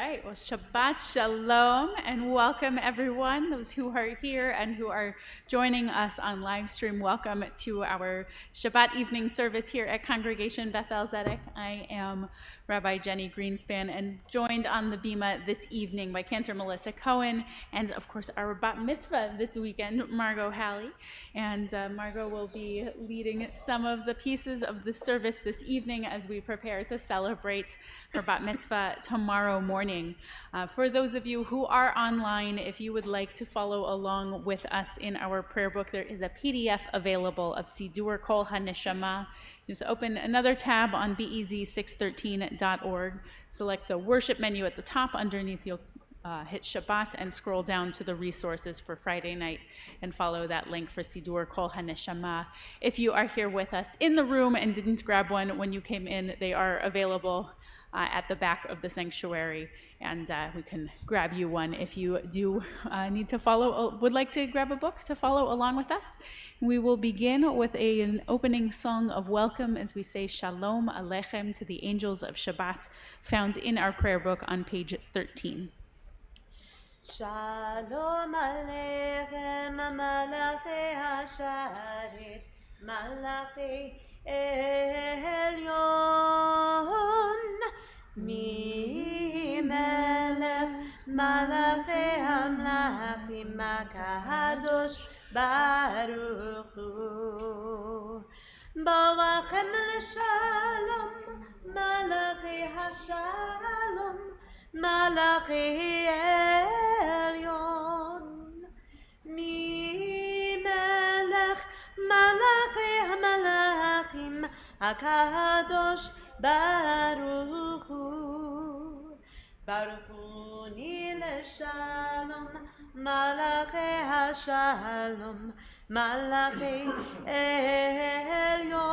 right, well, Shabbat Shalom, and welcome everyone, those who are here and who are joining us on live stream. Welcome to our Shabbat evening service here at Congregation Beth-El Zedek. I am Rabbi Jenny Greenspan, and joined on the Bima this evening by Cantor Melissa Cohen, and of course our bat mitzvah this weekend, Margot Halley. And Margot will be leading some of the pieces of the service this evening as we prepare to celebrate her bat mitzvah tomorrow morning. For those of you who are online, if you would like to follow along with us in our prayer book, there is a PDF available of Sidur Kol HaNeshama. Just open another tab on bez613.org, select the worship menu at the top. Underneath, you'll hit Shabbat and scroll down to the resources for Friday night and follow that link for Sidur Kol HaNeshama. If you are here with us in the room and didn't grab one when you came in, they are available at the back of the sanctuary, and we can grab you one if you do need to follow, would like to grab a book to follow along with us. We will begin with an opening song of welcome as we say Shalom Aleichem to the angels of Shabbat, found in our prayer book on page 13. Shalom Aleichem Malachi Hasharet Malachi Elyon Mi Melech Malachi Hamlachim HaKadosh Baruch Hu Bawachem L'Shalom Malachi Hashalom Malachi Elyon Mi Melech Malachi HaMalachim HaKadosh Baruch Hu Baruch Hu Ni L'Shalom Malachi HaShalom Malachi Elyon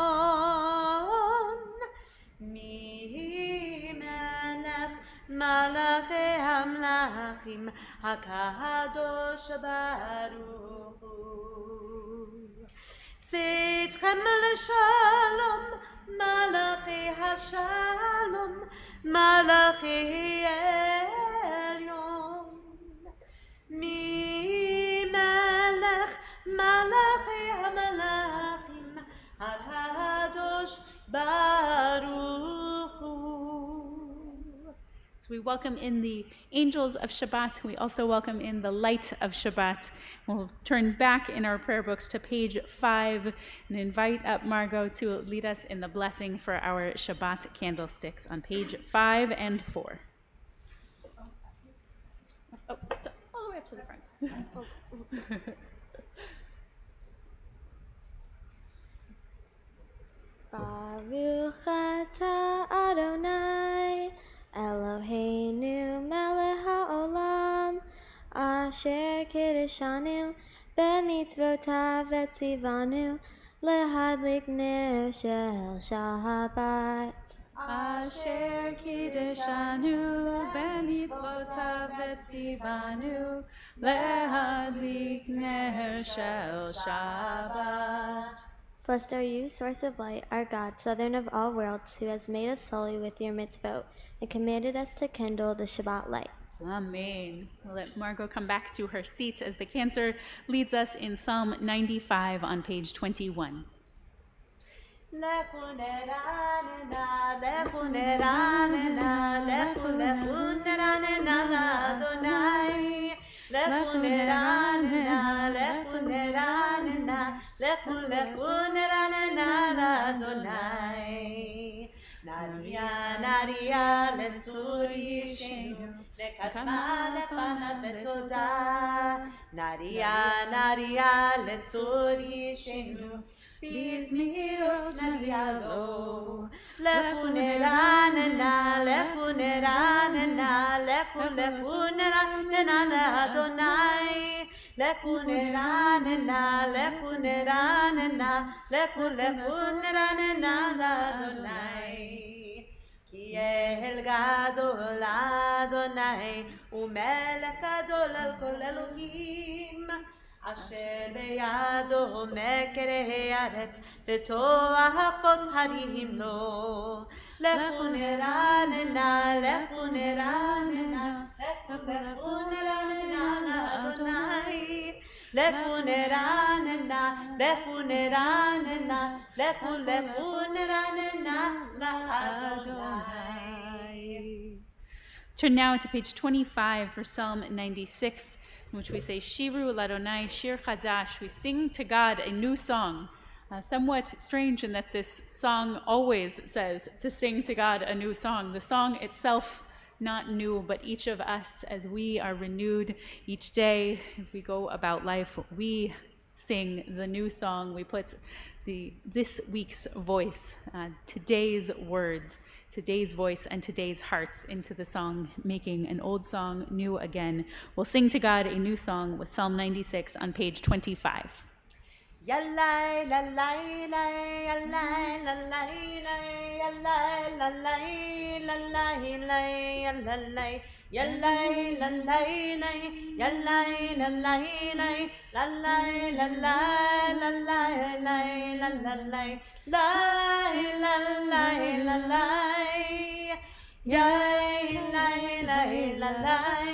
Mi Melech Malachi Hamlachim HaKadosh Baruch Hu Tzitchem L'Shalom Malachi HaShalom Malachi Elyon Mi Melech Malachi HaMalachim HaKadosh Baruch Hu. So we welcome in the angels of Shabbat. We also welcome in the light of Shabbat. We'll turn back in our prayer books to page 5 and invite up Margot to lead us in the blessing for our Shabbat candlesticks on page 5 and 4. Oh, all the way up to the front. Baruch atah Adonai Eloheinu melech haolam asher kiddushanu b'mitzvotav v'tzivanu lehadlik ner shel Shabbat. Asher kiddushanu b'mitzvotav v'tzivanu lehadlik ner shel Shabbat. Blessed are you, source of light, our God, Southern of all worlds, who has made us holy with your mitzvot and commanded us to kindle the Shabbat light. Amen. We'll let Margot come back to her seat as the cantor leads us in Psalm 95 on page 21. Lechu neranena, lechu neranena, lechu neranena l'Adonai. Lechu neranena, lechu neranena, lechu neranena l'Adonai. Naria, naria, letzur yishenu, lekadma lefanav betodah. Naria, naria, letzur yishenu, Bizmirot narialo, lekuneranena, lekuneranena, lekuneranena Adonai, lekuneranena, lekuneranena, lekuneranena Adonai. Ki el gadol Adonai, umelech gadol al kol Elohim. אשר בידו מקרי ארץ ותואפות הרים לו. לכו נרננה, לכו נרננה, לכו נרננה לאדוני. לכו נרננה, לכו נרננה, לכו נרננה לאדוני. Turn now to page 25 for Psalm 96, in which we say, Shiru l'Adonai shir chadash. We sing to God a new song. Somewhat strange in that this song always says to sing to God a new song. The song itself not new, but each of us, as we are renewed each day, as we go about life, we sing the new song. We put this week's voice, today's words, today's voice, and today's hearts into the song, making an old song new again. We'll sing to God a new song with Psalm 96 on page 25. Yallay, lallay, lay, yallay, lallay, lay, yallay, lallay, lallay, lay, yallay, yallay, lallay, lay, yallay, lallay, lay, lallay, lallay, lallay, lay, lallay, lay, lallay, lallay, yay, lay, lay, lallay,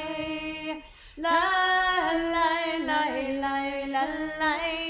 lay, lay, lay, lallay.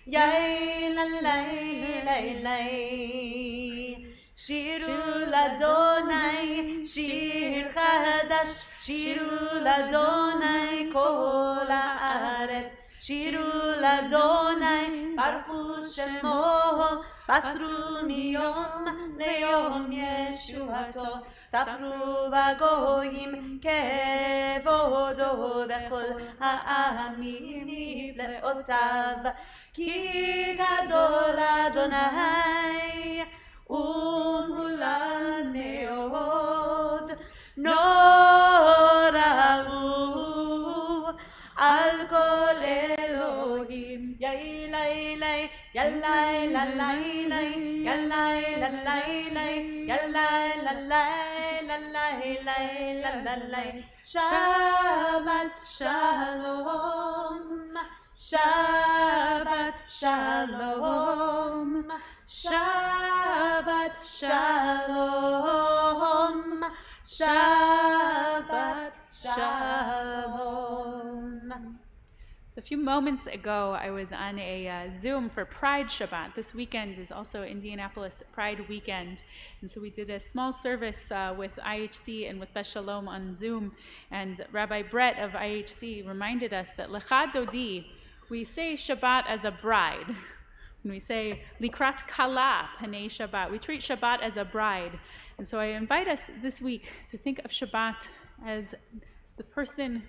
Yay, la lay, lay, lay. Shiru l'Adonai, shir chadash. Shiru l'Adonai, kol haaretz. Shiru l'Adonai, baruchu shemo. Basru miyom leyom yeshuato. Sapru v'goyim kevodo v'kol ha'amim nifleotav. Ki gadol Adonai umulan meod norahu al kol Elohim. Yay lay lay, yallay lallay lay, yallay lallay lay, yallay lallay lallay lay, lallay. Shabbat shalom. Shabbat shalom, Shabbat shalom, Shabbat shalom. A few moments ago, I was on a Zoom for Pride Shabbat. This weekend is also Indianapolis Pride Weekend. And so we did a small service with IHC and with Beth Shalom on Zoom. And Rabbi Brett of IHC reminded us that Lecha Dodi, we say Shabbat as a bride. When we say Likrat Kala Panei Shabbat, we treat Shabbat as a bride. And so I invite us this week to think of Shabbat as the person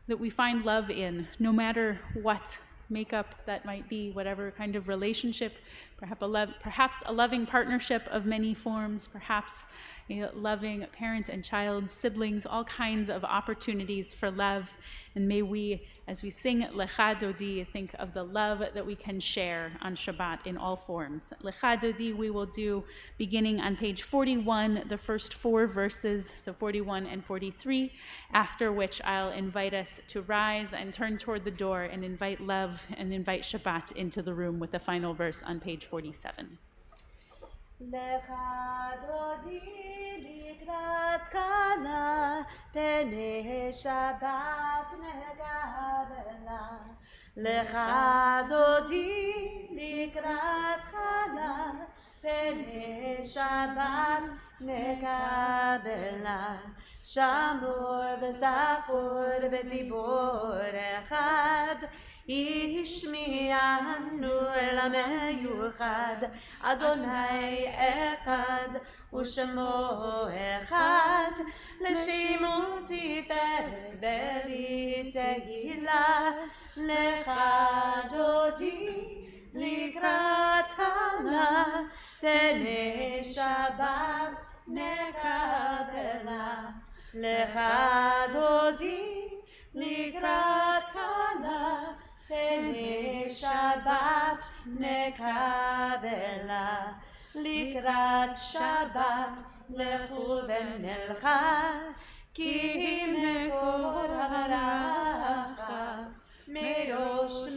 that we find love in, no matter what makeup that might be, whatever kind of relationship, perhaps a loving partnership of many forms, perhaps a loving parent and child, siblings, all kinds of opportunities for love. And may we, as we sing Lecha Dodi, think of the love that we can share on Shabbat in all forms. Lecha Dodi we will do beginning on page 41, the first 4 verses, so 41 and 43, after which I'll invite us to rise and turn toward the door and invite love and invite Shabbat into the room with the final verse on page 47. Lecha Dodi likrat kala Panei Shabbat negabela. Lecha Dodi likrat kala Panei Shabbat negabela. Shamor v'zachor v'dibor echad Ishmi'anu el ha'meyuchad Adonai echad u'shemo echad L'shemu tiferet v'litehila Lecha Dodi likrat kala Panei Shabbat nekabela. Lecha Dodi likrat kala Panei Shabbat nekabela. Likrat Shabbat lechu v'nelcha Ki mekor ha'baracha Merosh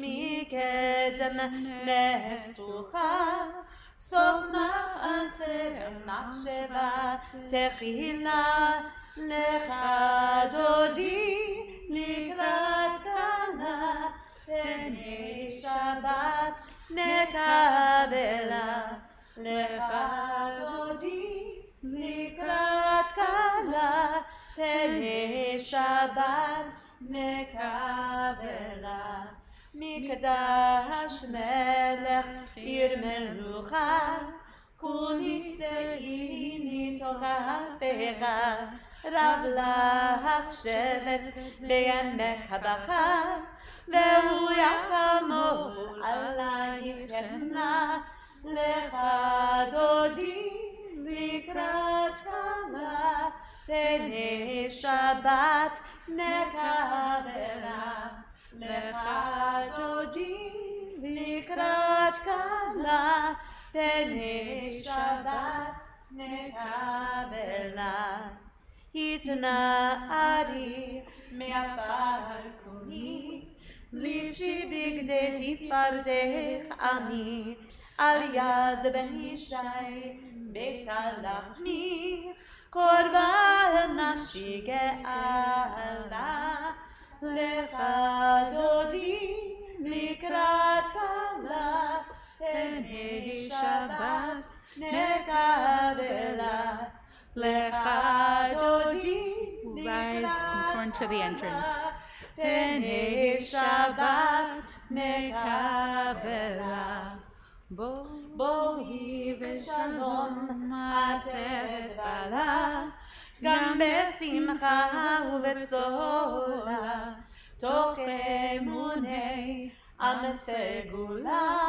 נשוכה, סוף מעשה במחשבה תחילה, לך דודי לקראת קלה, פני שבת נקבלה, לך דודי לקראת קלה, פני שבת נקבלה. מקדש מלך עיר מלוכה, כולי צאי מתוך אפיך, רב לך שבט בעמק הבכה, והוא יחמול עלייך חמלה, לך דודי לקראת קלה, פני שבת נקבלה, לך דודי לקראת קלה, פני שבת נקבלה. התנערי מעפר קומי, לבשי בגדי תפארתך עמי, על יד בן ישי בית הלחמי, קורבן נפשי גאלה, לך דודי לקראת קלה, פני שבת נקבלה, לך דודי Rise and turn to the entrance. פני שבת נקבלה. בואי ושלום עצרת בעלה, גם בשמחה ובצולה, תוך אמוני עם סגולה.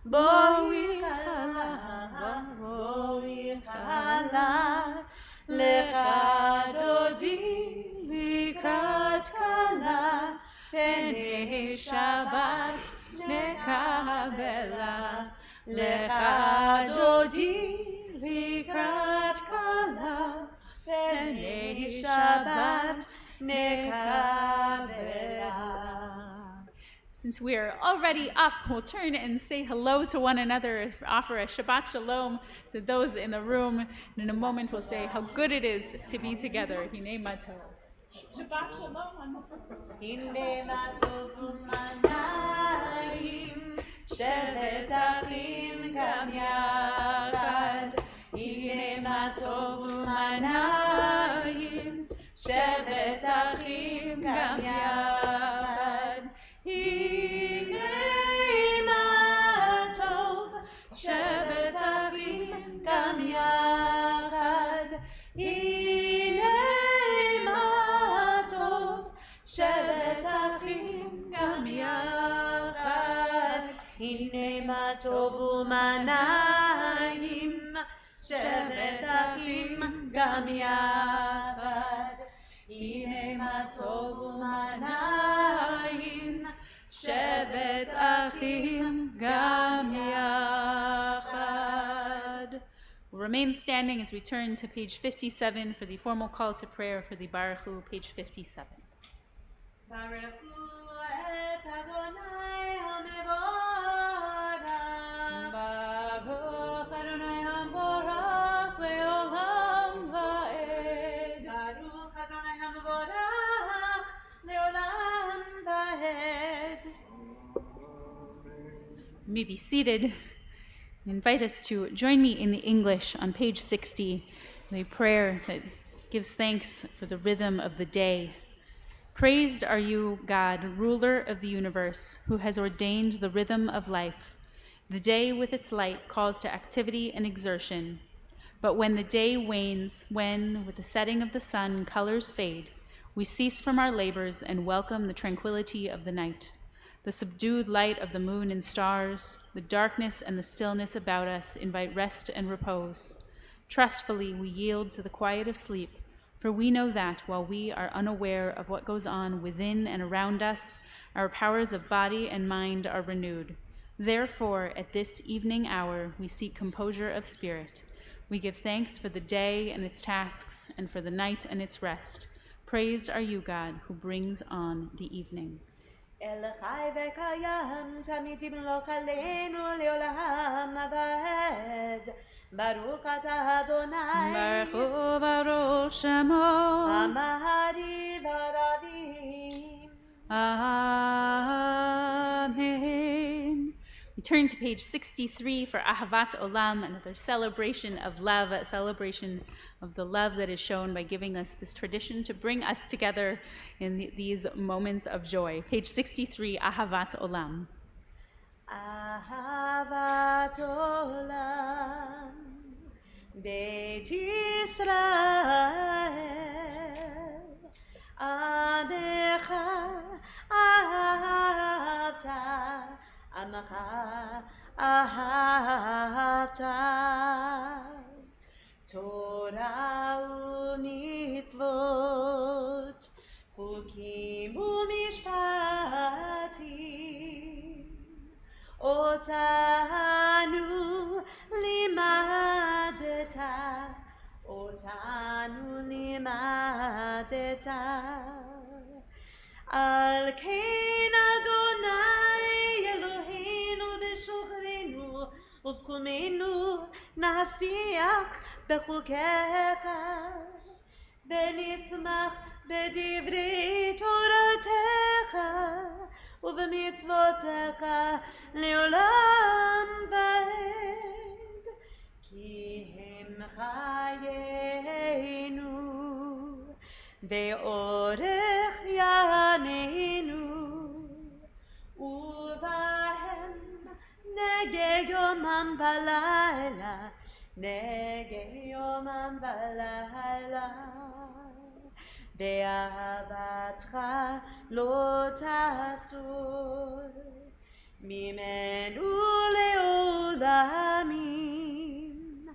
בואי חלה, לך דודי לקראת קלה, פני שבת נקבלה, לך דודי לקראת קלה, פני שבת נקבלה. Since we are already up, we'll turn and say hello to one another, offer a Shabbat Shalom to those in the room. And in a moment, we'll say how good it is to be together. Hinei Matov. Shabbat Shalom. Hinei Matov u'manayim, shevet achim gam yachad. Hinei Matov u'manayim, shevet achim gam yachad. Hinei matov, shevet achim gam yachad. Hinei matov, shevet achim gam yachad. Hinei matov u'manayim, shevet achim gam yachad. Hinei matov u'manayim, shevet achim gam yachad. We'll remain standing as we turn to page 57 for the formal call to prayer for the Baruch Hu, page 57. Baruch Hu et Adonai HaMevorach. Baruch Adonai HaMevorach le'olam va'ed. Baruch Adonai HaMevorach le'olam va'ed. You may be seated. I invite us to join me in the English on page 60, a prayer that gives thanks for the rhythm of the day. Praised are you, God, ruler of the universe, who has ordained the rhythm of life. The day with its light calls to activity and exertion. But when the day wanes, when, with the setting of the sun, colors fade, we cease from our labors and welcome the tranquility of the night. The subdued light of the moon and stars, the darkness and the stillness about us invite rest and repose. Trustfully we yield to the quiet of sleep, for we know that while we are unaware of what goes on within and around us, our powers of body and mind are renewed. Therefore, at this evening hour, we seek composure of spirit. We give thanks for the day and its tasks, and for the night and its rest. Praised are you, God, who brings on the evening. אל חי וקיים, תמיד ימלוך עלינו לעולם ועד. ברוך אתה אדוני, Baruch Hu Baruch Shemo. המעריב הרבים. Amen. We turn to page 63 for Ahavat Olam, another celebration of love, a celebration of the love that is shown by giving us this tradition to bring us together in these moments of joy. Page 63, Ahavat Olam. אהבת עולם, בית ישראל, עמך אהבת, עמך אהבת, תורה ומצוות, חוקים ומשפטים, אותנו לימדת, אותנו לימדת. על כן אדוני אלוהינו בשוכרנו ובקומנו נשיח בחוקיך, ונשמח בדברי תורתך ובמצוותיך לעולם ועד, כי הם חיינו ואורך ימינו, ובהם נגד יומם ולילה, נגד יומם ולילה. באהבתך לא תסור ממנו לעולמים.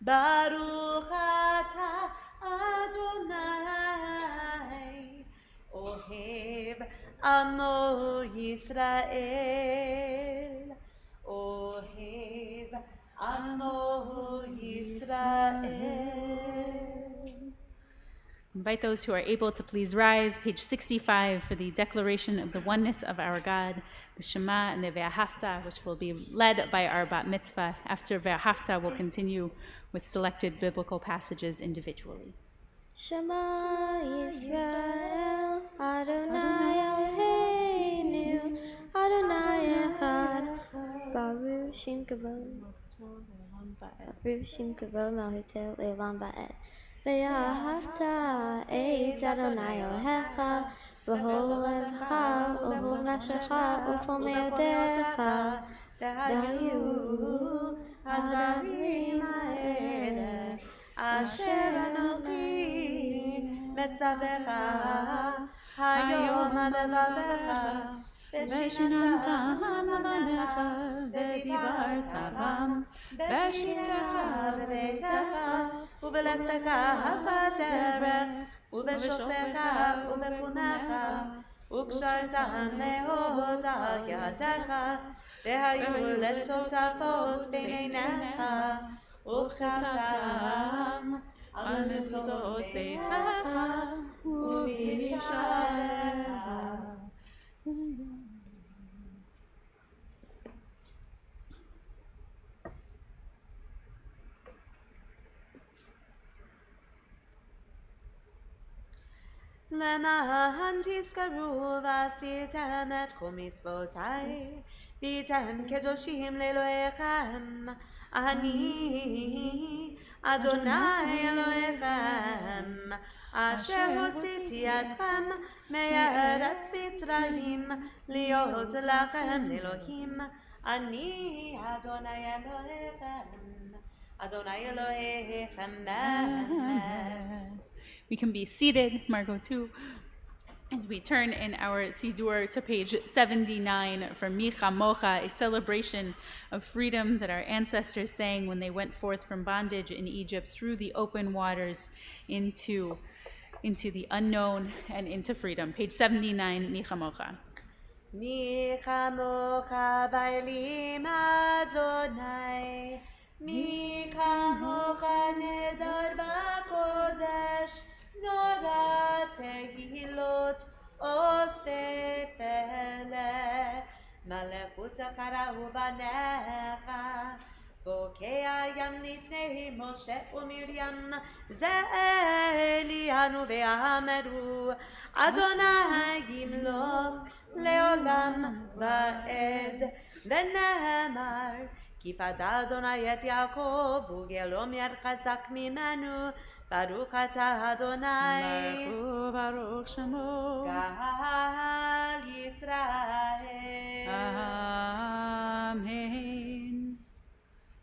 ברוך אתה אדוני אוהב עמו ישראל, אוהב עמו ישראל. Invite those who are able to please rise, page 65, for the declaration of the oneness of our God, the Shema and the Ve'ahavta, which will be led by our Bat Mitzvah. After Ve'ahavta, we'll continue with selected biblical passages individually. Shema Yisrael, Adonai Eloheinu, Adonai Echad, Baruch Shem Kavod, Baruch Shem Kavod Malhutel Le'olam Va'ed. ואהבת את אדוני אלוהיך בכל לבך ובכל נפשך ובכל מאודיך, והיו הדברים האלה אשר אנוכי מצווך היום עד לבבך, ושיננתם לבניך ודיברת בם בשיטתך בביתך ובלכתך בדרך ובשוכבך ובקומך, וקשרתם מאוד על ידך, והיו לטוטפות בין עיניך, וכתבתם על מזוזות ביתך ובמשעריך. למען תזכרו ועשיתם את כל מצוותיי, והייתם קדושים לאלוהיכם, אני אדוני אלוהיכם, אשר הוצאתי אתכם מארץ מצרים, להיות לכם אלוהים, אני אדוני אלוהיכם, אדוני אלוהיכם באמת. We can be seated, Margot too, as we turn in our Sidur to page 79 for Micha Mocha, a celebration of freedom that our ancestors sang when they went forth from bondage in Egypt through the open waters into the unknown and into freedom. Page 79, Micha Mocha. Micha Mocha Bailim Adonai, Micha Mocha Nedar Bakodesh, Nora Tehilot Osef בחוץ קראו בניך. בוקע ים לפני משה ומרים, זה אלינו ואמרו, אדוני ימלוך לעולם ועד. ונאמר, כי פדה אדוני את יעקב, וגאלו מיד חזק ממנו, ברוך אתה אדוני, ברוך שמו, גאל ישראל. Amen.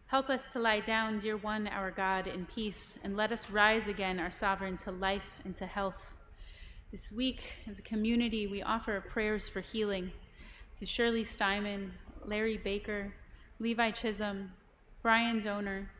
Help us to lie down, dear one, our God, in peace, and let us rise again, our sovereign, to life and to health. This week, as a community, we offer prayers for healing to Shirley Steinman, Larry Baker, Levi Chisholm, Brian Donor,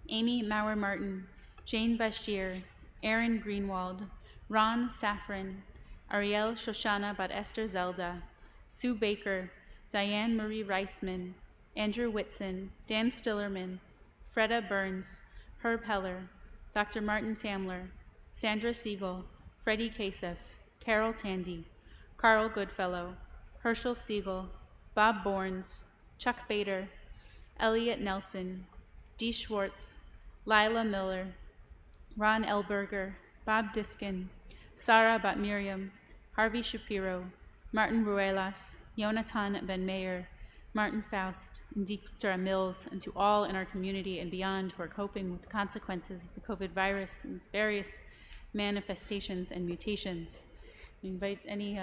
Amy Maurer-Martin, Jane Bashir, Aaron Greenwald, Ron Safran, Ariel Shoshana Bat Esther Zelda, Sue Baker, Diane Marie Reisman, Andrew Whitson, Dan Stillerman, Freda Burns, Herb Heller, Dr. Martin Tamler, Sandra Siegel, Freddie Kasef, Carol Tandy, Carl Goodfellow, Herschel Siegel, Bob Borns, Chuck Bader, Elliot Nelson, Dee Schwartz, Lila Miller, Ron Elberger, Bob Diskin, Sarah Bat Miriam, Harvey Shapiro, Martin Ruelas, Jonathan Ben Meyer, Martin Faust, and Dietra Mills, and to all in our community and beyond who are coping with the consequences of the COVID virus and its various manifestations and mutations. We invite any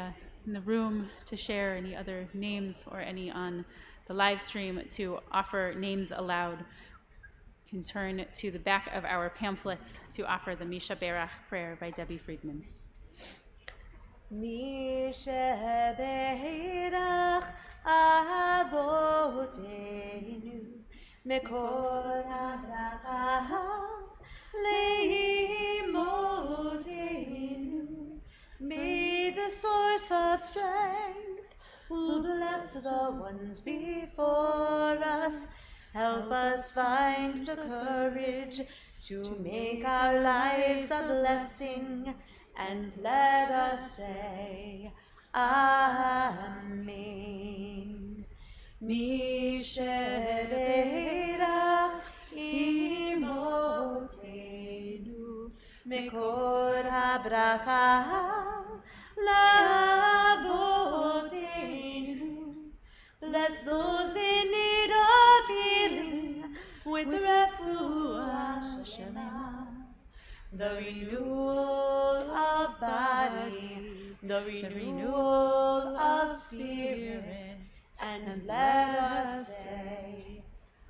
in the room to share any other names or any on the live stream to offer names aloud. You can turn to the back of our pamphlets to offer the Misha Berach prayer by Debbie Friedman. Misha Berach Avotenu Mekol HaBracha Leimotenu. Be the source of strength, who bless the ones before us. Help us find the courage to make our lives a blessing, and let us say, Amen. Misheberach imotenu, mekor habracha lavotenu. Bless those in need of healing with refuah shalema, the renewal of body, the renewal of spirit, and let us say,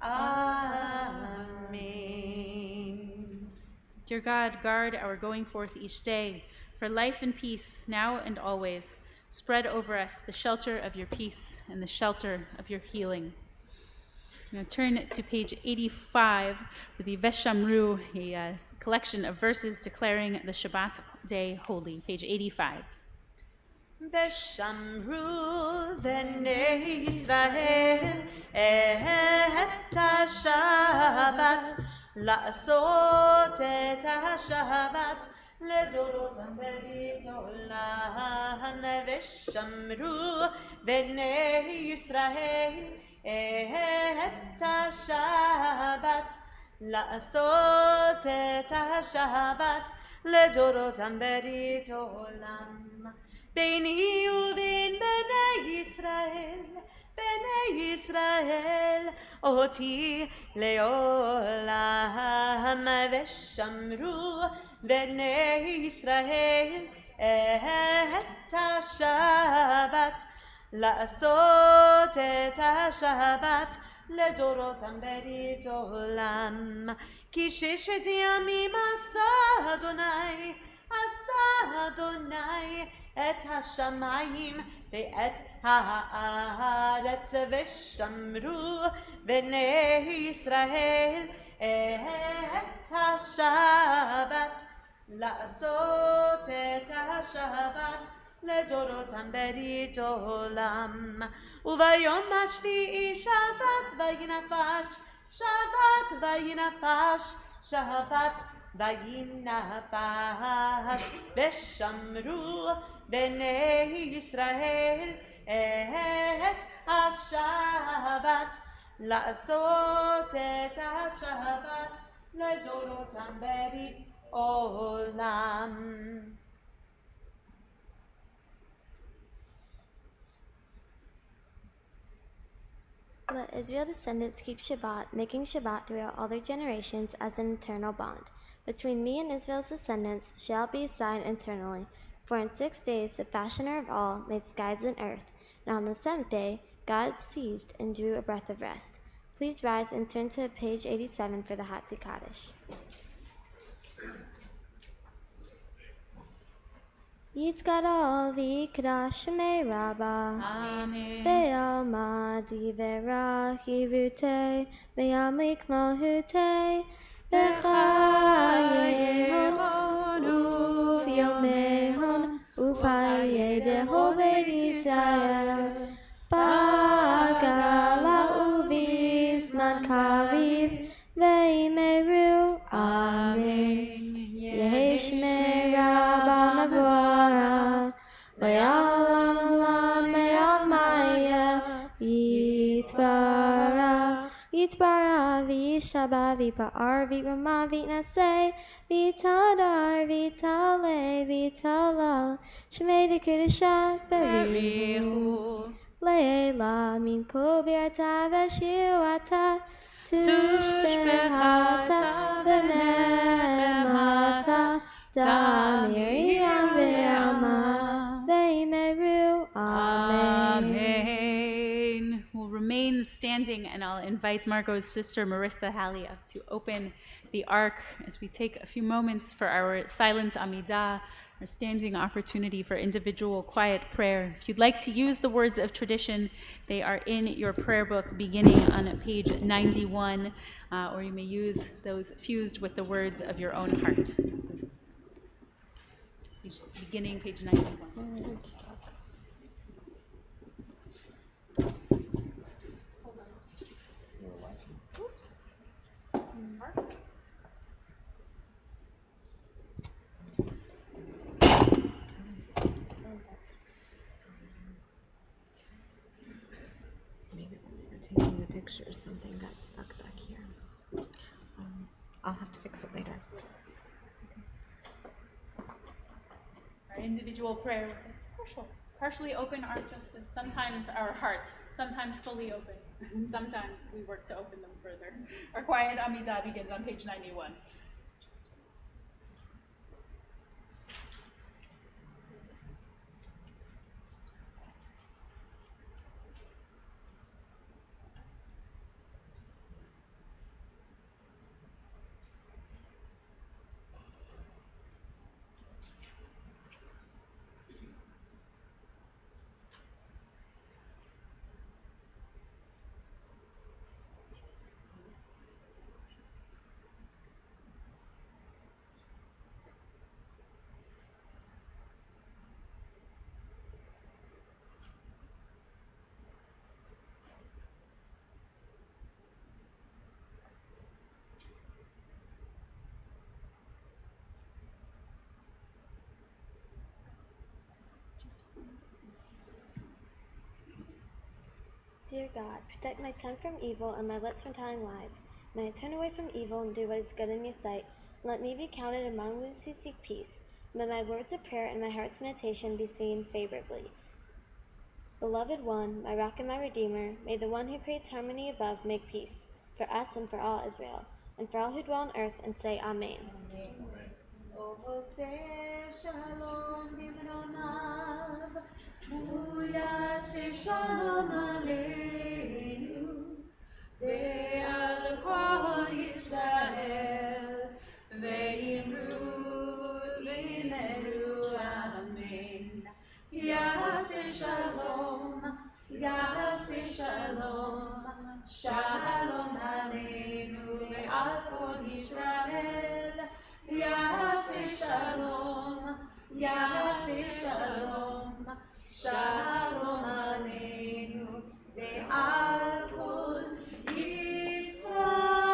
Amen. Dear God, guard our going forth each day for life and peace now and always. Spread over us the shelter of your peace and the shelter of your healing. Now turn to page 85 for the Veshamru, a collection of verses declaring the Shabbat day holy. Page 85. Veshamru v'nei Yisrael et ha-Shabbat, la'asot et ha-Shabbat לדורותם ברית עולם. ושמרו בני ישראל את השבת, לעשות את השבת לדורותם ברית עולם. ביני ובין בני ישראל אותי לעולם. ושמרו בני ישראל את השבת, לעשות את השבת לדורותם ברית עולם. כי 6 ימים עשה אדוני את השמיים ואת הארץ. ושמרו בני ישראל את השבת, לעשות את השבת לדורותם ברית עולם. וביום השביעי שבת וינפש, שבת וינפש, שבת וינפש. ושמרו בני ישראל את השבת, לעשות את השבת לדורותם ברית עולם. Let Israel's descendants keep Shabbat, making Shabbat throughout all their generations as an eternal bond. Between me and Israel's descendants shall be a sign eternally. For in 6 days the fashioner of all made skies and earth, and on the seventh day God ceased and drew a breath of rest. Please rise and turn to page 87 for the Hatzi Kaddish. Yitzgadol v'yikdash shemei Rabbah. Amen. Beth-El ma'diverah yirutei v'yamlik malhutei b'chayehon uf'yomehon uf'ayedeho beit Yisrael b'gala u'bizman kariv ve'imeru Amen. Yehi shmei Rabbah mavorah Le'olam olam me'amaya Yitzbarah Yitzbarah v'yishtabah v'yipa'ar v'yirama v'yitnaseh v'yitadar v'yitaleh v'yitalal Shemei d'kedusha berichu Le'ela min kol birata v'shiruata tushbehata v'nemata Damiriam ve'alma ve'imeru Amen. Amen. We'll remain standing, and I'll invite Margot's sister Marissa Halley up to open the ark as we take a few moments for our silent Amidah, our standing opportunity for individual quiet prayer. If you'd like to use the words of tradition, they are in your prayer book beginning on page 91, or you may use those fused with the words of your own heart. Beginning page 91. Maybe when we were taking the pictures, something got stuck back here. I'll have to fix it later. Our individual prayer with a partially open ark justice. Sometimes our hearts, sometimes fully open, and sometimes we work to open them further. Our quiet Amidah begins on page 91. Dear God, protect my tongue from evil and my lips from telling lies. May I turn away from evil and do what is good in your sight. Let me be counted among those who seek peace. May my words of prayer and my heart's meditation be seen favorably. Beloved One, my rock and my redeemer, may the one who creates harmony above make peace, for us and for all Israel, and for all who dwell on earth, and say Amen. Shalom b'mronav, uyaseh shalom aleinu, ve'al kol Yisrael, ve'imru v'yimeru amen. Yaseh shalom, shalom aleinu ve'al kol Yisrael. Yaseh shalom, shalom aleinu ve'al kol Yisrael.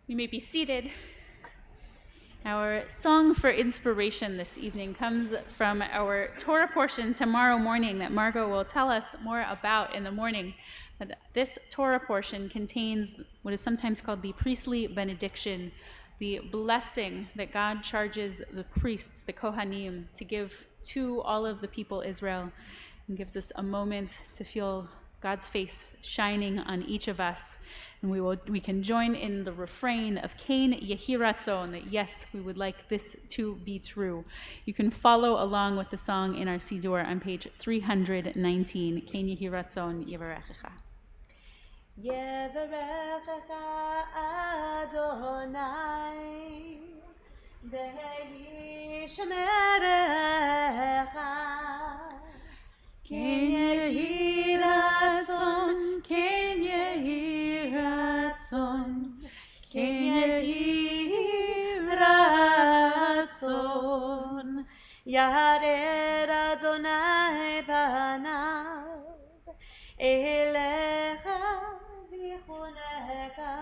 You may be seated. Our song for inspiration this evening comes from our Torah portion tomorrow morning that Margot will tell us more about in the morning. But this Torah portion contains what is sometimes called the priestly benediction, the blessing that God charges the priests, the Kohanim, to give to all of the people Israel, and gives us a moment to feel God's face shining on each of us. And we can join in the refrain of Ken Yehi Ratzon, that yes, we would like this to be true. You can follow along with the song in our Siddur on page 319, Ken Yehi Ratzon Yevarechecha. Yevarechecha Adonai V'yishmerecha Ken Yehi Ratzon, Ken Yehi Ratzon, Ken Yehi Ratzon. Yarer Adonai panav elecha v'yichunecha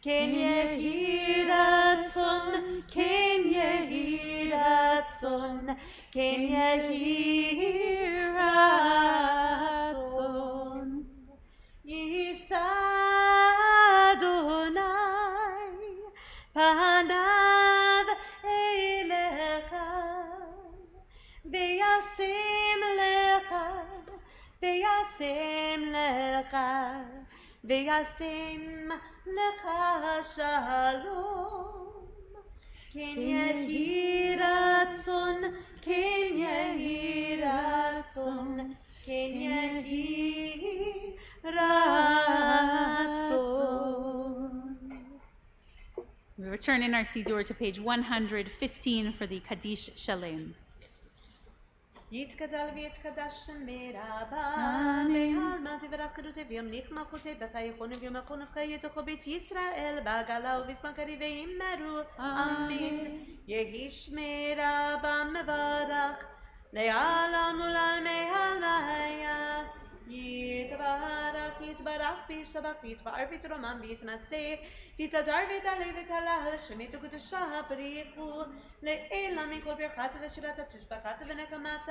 Ken yehi ratzon, Ken yehi ratzon, Ken yehi ratzon. Yisa Adonai panav elecha v'yasem lecha, v'yasem lecha, v'yasem lecha shalom. Ken yehi ratzon, Ken yehi ratzon, Ken yehi ratzon. We return in our Siddur to page 115 for the Kaddish Shalem. יתגדל ויתקדש מרבה מעלמא תברכו וימליך מלכותי בחייכון וימלכו נפקי יתוכו בית ישראל בעגלה ובזמן קריב וימרו אמן. יהי שמי רבה מברך לעולם ולעלמי עלמיה. יתברך יתברך וישתבח ויתפאר ויתרומם ויתנשא ויתהדר ויתעלה ויתהלל שמית וקדושה בריחו לעילא מכל ברכת ושירת תשבחת ונקמת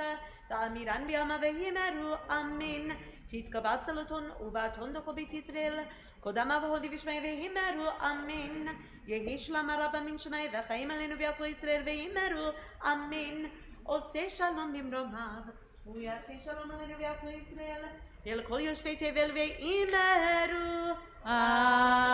תאמירן בימה ויאמרו אמן. תתקבע צלותון ובעתון דרכו בית ישראל קודמה והודי ושמי ויאמרו אמן. יהי שלמה רבה מן שמי וחיים עלינו ויעקב ישראל ויאמרו אמן. עושה שלום במרומיו הוא יעשה שלום עלינו ויעקב ישראל אל כל יושבי תבל ויאמרו Amen.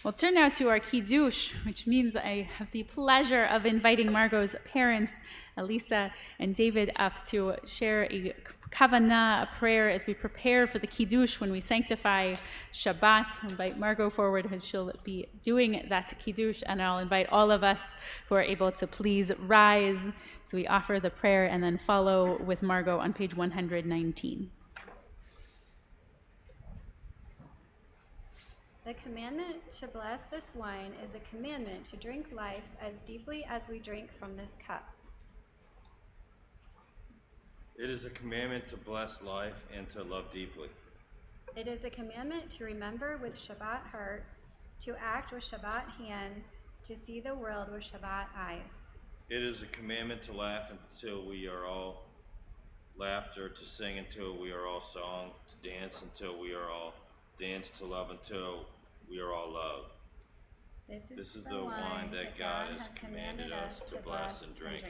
We'll turn now to our Kiddush, which means I have the pleasure of inviting Margot's parents, Elisa and David, up to share a kavanah, a prayer, as we prepare for the Kiddush when we sanctify Shabbat. I'll invite Margot forward as she'll be doing that Kiddush, and I'll invite all of us who are able to please rise so we offer the prayer and then follow with Margot on page 119. The commandment to bless this wine is a commandment to drink life as deeply as we drink from this cup. It is a commandment to bless life and to love deeply. It is a commandment to remember with Shabbat heart, to act with Shabbat hands, to see the world with Shabbat eyes. It is a commandment to laugh until we are all laughter, to sing until we are all song, to dance until we are all dance, to love until we are all love. This is the wine that God has commanded us to bless and drink.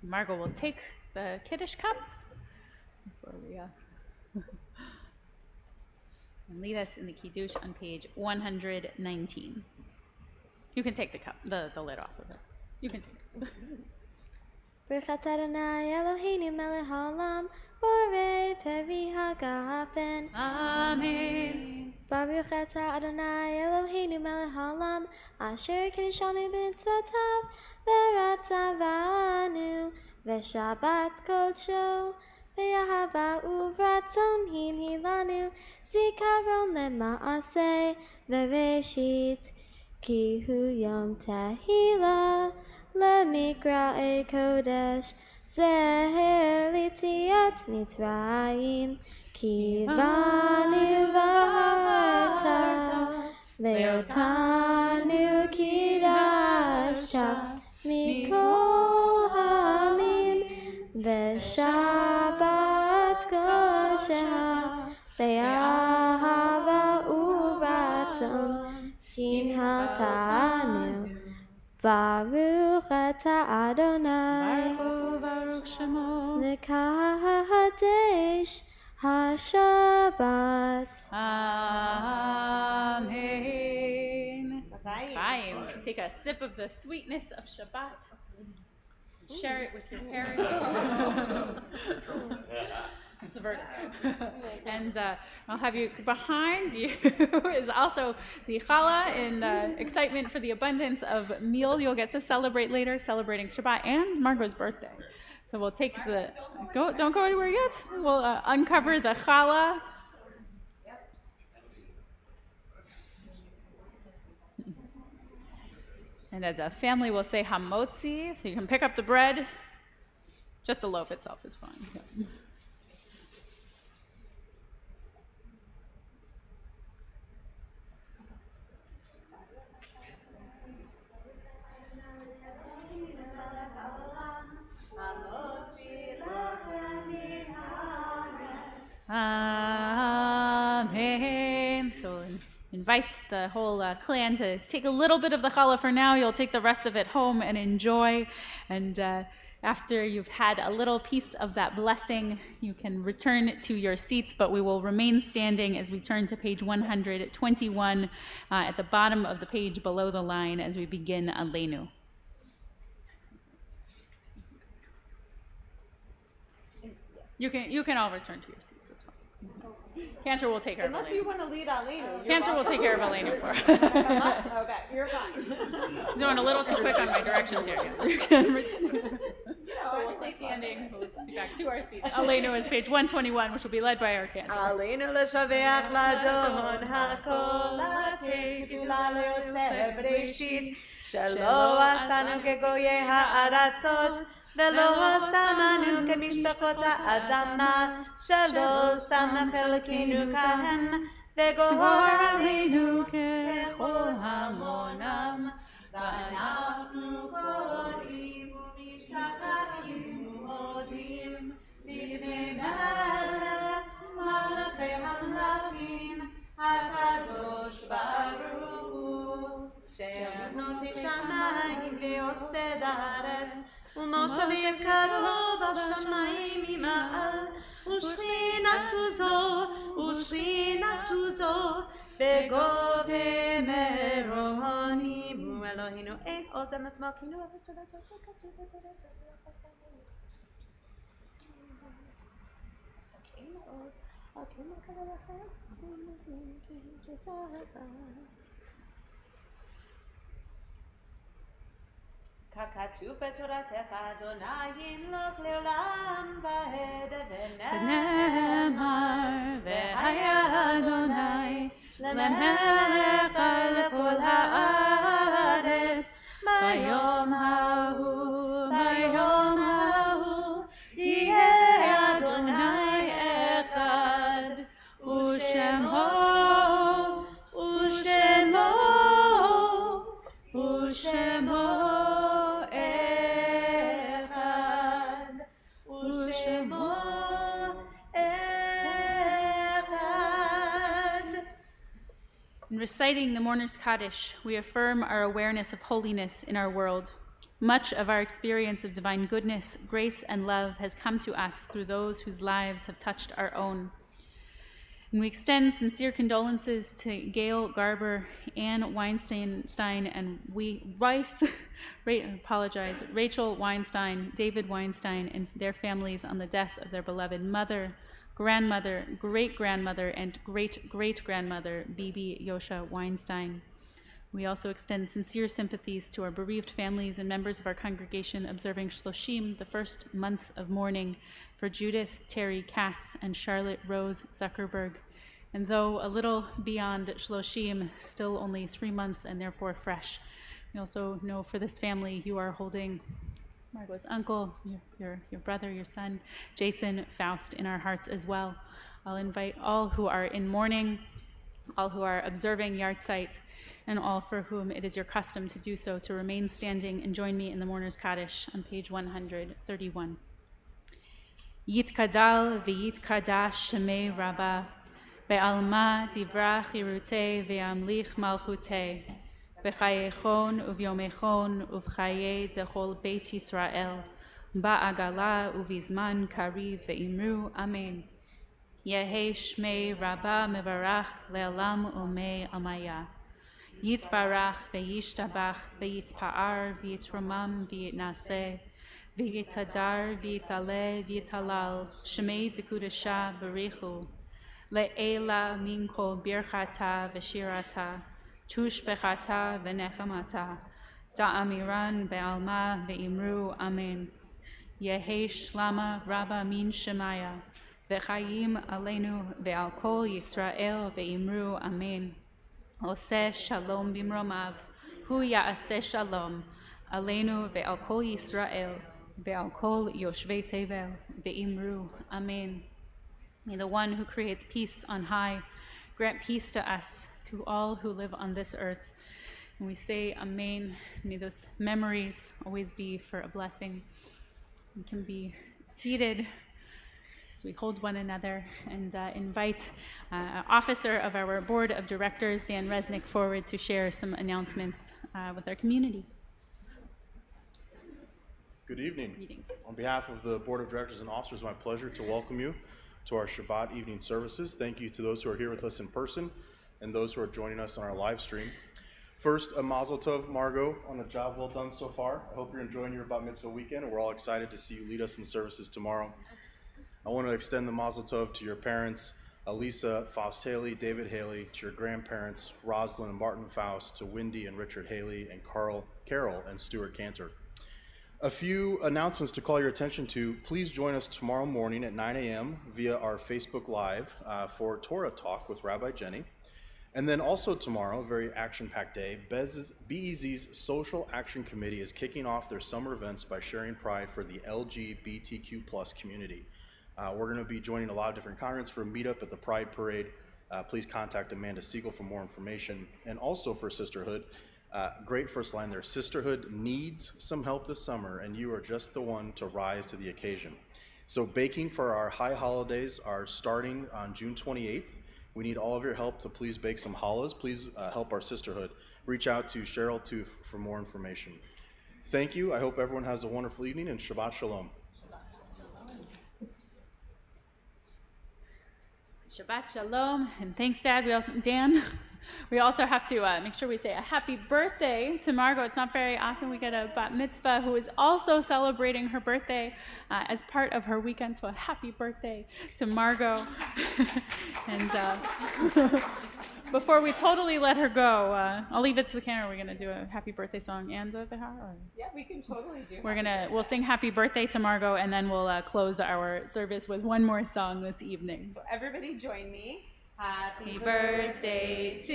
Margot will take the Kiddush cup before we and lead us in the Kiddush on page 119. You can take the cup, the lid off of it. You can take it. Birchat Adonai Eloheinu melech haolam, borei pevi hagafen. Amen. Baruch atah Adonai Eloheinu melech haolam, asher kiddushanu b'mitzvotav, v'ratzavanu, v'shabbat kodsho, v'yahava uvratzon hinhilanu, zikaron lema'aseh, v'reshit, ki hu yom tehillah, lemikra'e kodesh, zeher litziat mitzrayim, ki banu v'harta Otanu kidasha mikol hamim v'shabbat kosher be'ahava uvatzon kinhatanu Baruch ata Adonai Baruch Shemo. L'kadesh HaShabbat. Amen. Chaim. So take a sip of the sweetness of Shabbat. Share it with your parents. It's the verdict. And I'll have you behind you is also the challah in excitement for the abundance of meal you'll get to celebrate later, celebrating Shabbat and Margot's birthday. So we'll take don't go anywhere yet. We'll uncover the challah. And as a family, we'll say hamotzi, so you can pick up the bread. Just the loaf itself is fine. Yeah. Amen. So invite the whole clan to take a little bit of the challah for now. You'll take the rest of it home and enjoy. And after you've had a little piece of that blessing, you can return to your seats, but we will remain standing as we turn to page 121 at the bottom of the page below the line as we begin Aleinu. You can all return to your seats. That's fine. Cantor will take care Unless of you Aleinu. want to lead Aleinu. Cantor will take care of Aleinu for us. Okay, you're fine. Doing a little too quick on my directions here. You can we'll stay standing. We'll just be back to our seats. Aleinu is page 121, which will be led by our Cantor. Aleinu l'shaveach l'adon hakol l'atei gdula le'otzeh b'reishit shelo asanu kegoyei ha'aratzot ולא שמנו כמשפחות האדמה, שלא שם חלקנו כהם, וגורר עלינו ככל המונם, ואנחנו קוראים ומשתחווים ומודים לפני מלך מלכי המלכים הקדוש ברוך הוא. שבנות שמיים ויוסד הארץ ומושב יקרו בשמיים ממעל ושכינתו זו בגובה מרונים ואלוהינו אין עוד אמת מלכינו אפס תודתו וכתוב ככתוב בתורתך אדוני ימלוך לעולם ועד ונאמר והיה אדוני למלך על כל הארץ ביום ההוא יהיה אדוני אחד ושמו In reciting the Mourner's Kaddish, we affirm our awareness of holiness in our world. Much of our experience of divine goodness, grace, and love has come to us through those whose lives have touched our own. And we extend sincere condolences to Gail Garber, Ann Weinstein, and Rachel Weinstein, David Weinstein, and their families on the death of their beloved mother, grandmother, great-grandmother, and great-great-grandmother, Bibi Yosha Weinstein. We also extend sincere sympathies to our bereaved families and members of our congregation observing Shloshim, the first month of mourning, for Judith Terry Katz and Charlotte Rose Zuckerberg. And though a little beyond Shloshim, still only 3 months and therefore fresh, we also know for this family you are holding Margot's uncle, your brother, your son, Jason Faust, in our hearts as well. I'll invite all who are in mourning all who are observing Yartzeit, and all for whom it is your custom to do so, to remain standing and join me in the Mourner's Kaddish on page 131. Yitkadal v'yitkadash shemei Rabbah, be'alma divra chirutei ve'amlich malchutei, b'chayechon uv'yomechon uv'chayei dechol Beit Yisrael, ba'agala uv'izman kariv ve'imru amen. Yehe shmei Rabbah mevarach le'alam umei amaya. Yitbarach ve'yishtabach ve'yitpa'ar ve'yitromam ve'yitnaseh ve'yitadar ve'yitaleh ve'yitalal shmei dekudasha berichu le'ela min kol birchata ve'shirata tushbechata ve'nechamata da'amiran be'alma ve'imru amen. Yehe shlama Rabbah min shemaya ve'chayim aleinu ve'al kol Yisrael ve'imru amen. Oseh shalom bimromav, hu ya'aseh shalom, aleinu ve'al kol Yisrael, ve'al kol yoshvei tevel, ve'imru, amen. May the one who creates peace on high grant peace to us, to all who live on this earth. And we say amen. May those memories always be for a blessing. We can be seated as we hold one another and invite officer of our board of directors, Dan Resnick, forward to share some announcements with our community. Good evening. Greetings. On behalf of the board of directors and officers, it's my pleasure to welcome you to our Shabbat evening services. Thank you to those who are here with us in person and those who are joining us on our live stream. First, a mazel tov, Margot, on a job well done so far. I hope you're enjoying your bat mitzvah weekend, and we're all excited to see you lead us in services tomorrow. I want to extend the mazel tov to your parents, Elisa, Faust Haley, David Haley, to your grandparents, Rosalind and Martin Faust, to Wendy and Richard Haley, and Carol and Stuart Cantor. A few announcements to call your attention to. Please join us tomorrow morning at 9 a.m. via our Facebook Live for Torah Talk with Rabbi Jenny. And then also tomorrow, a very action-packed day, BEZ's Social Action Committee is kicking off their summer events by sharing pride for the LGBTQ+ community. We're going to be joining a lot of different congregants for a meetup at the Pride Parade. Please contact Amanda Siegel for more information. And also for Sisterhood, great first line there, Sisterhood needs some help this summer, and you are just the one to rise to the occasion. So baking for our high holidays are starting on June 28th. We need all of your help to please bake some challahs. Please help our Sisterhood. Reach out to Cheryl Toof for more information. Thank you. I hope everyone has a wonderful evening, and Shabbat Shalom. Shabbat Shalom, and thanks, Dad. Dan, we also have to make sure we say a happy birthday to Margot. It's not very often we get a bat mitzvah who is also celebrating her birthday as part of her weekend, so a happy birthday to Margot. And before we totally let her go, I'll leave it to the camera. We're going to do a happy birthday song and Yeah, we can totally do. we'll sing happy birthday to Margot, and then we'll close our service with one more song this evening. So everybody join me. Happy birthday to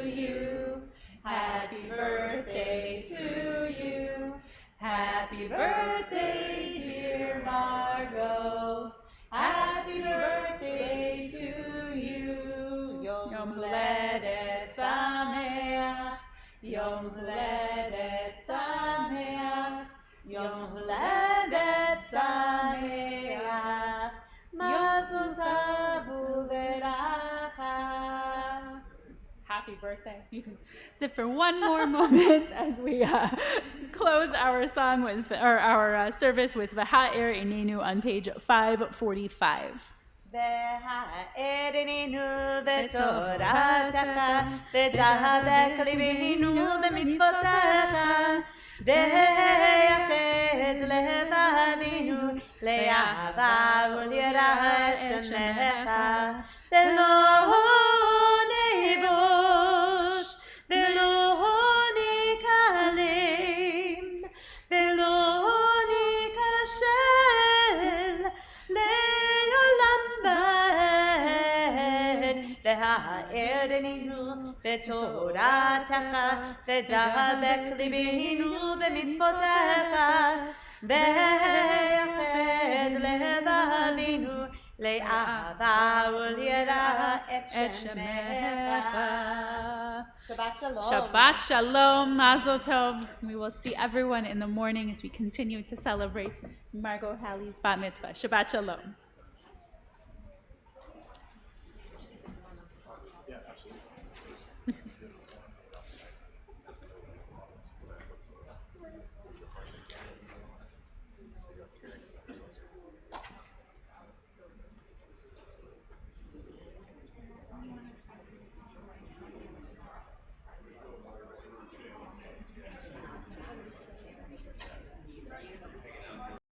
you. Happy birthday to you. Happy birthday, dear Margot. Happy birthday to you. Yom Haledet Sameach. Yom Haledet Sameach. Yom Haledet Sameach. Mazel tov uveracha. Happy birthday. You can sit for one more moment as we close our song with, or our service with V'ha'er Inenu on page 545. והאר עינינו בתורתך, ותהבק ליבנו במצוותיך, ויחד לבבינו לאהבה וליראת שמך, ולא נבוש ולא נקלים ולא ניכשל לעולם ועד. והאר עינינו בתורתך, ודבק ליבנו במצוותיך, ויחד לבבינו לאהבה וליראה את את שמך. שמך. Shabbat shalom. Shabbat shalom, mazel tov. We will see everyone in the morning as we continue to celebrate Margot Halley's bat mitzvah. Shabbat shalom.